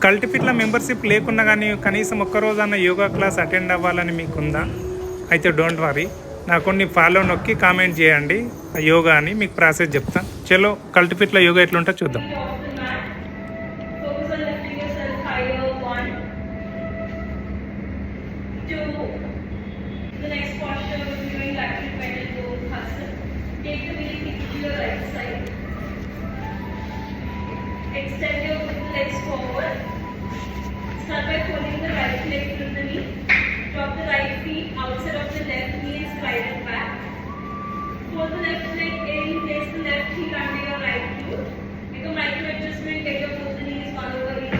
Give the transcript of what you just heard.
కల్టిఫిట్ల membership లేకున్నా కానీ కనీసం ఒక్కరోజన్న యోగా క్లాస్ అటెండ్ అవ్వాలని మీకుందా? అయితే డోంట్ వరీ, నా కొన్ని ఫాలో నొక్కి కామెంట్ చేయండి ఆ యోగా అని, మీకు ప్రాసెస్ చెప్తాను. చలో కల్టిఫిట్ల యోగా ఎట్లుంటో చూద్దాం. Extend your legs forward. Start by pulling the right leg from the knee. Drop the right feet outside of the left knee and slide it back. Pull the left leg in, place the left heel under your right glute. Make a micro adjustment, get your both the knees one over each